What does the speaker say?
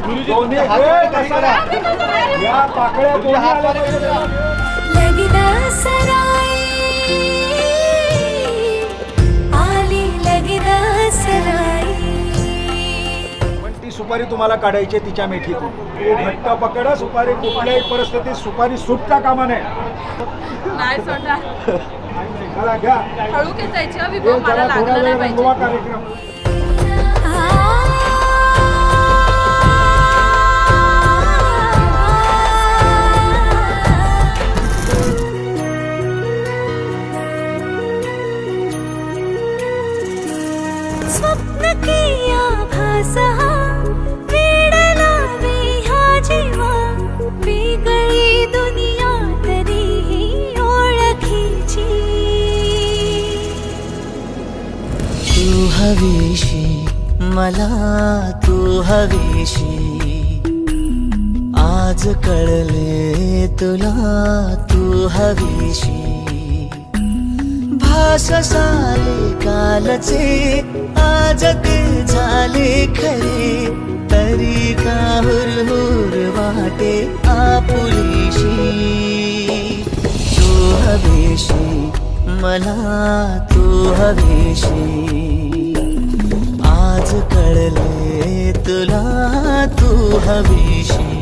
दोन्ही या पाकळ्या दोन्ही आल्या पाहिजे. लगदा सराई आली लगदा सराई. पण ती सुपारी तुम्हाला काढायची आहे तिच्या मेथीतून. तू घट्ट पकडा सुपारी, कुठल्याही परिस्थितीत सुपारी सुटता कामा नये. नाही सोडणार. चला घ्या. हळू खेचायची हे विभव, मला जरा थोडा लागलं नाही वेळ रंगवा पाहिजे. कार्यक्रम. स्वप्न की आभास हा वेडला ह्या जीवा. वेगळी दुनिया तरीही ओळखीची. तू हवीशी मला, तू हवीशी. आज कळले तुला तू हवीशी. भास साले कालचे आज ते झाले खरे. तरी का हुरहुर वाटे आपुलीशी. तू हवीशी मला, तू हवीशी. आज कळले तुला तू हवीशी.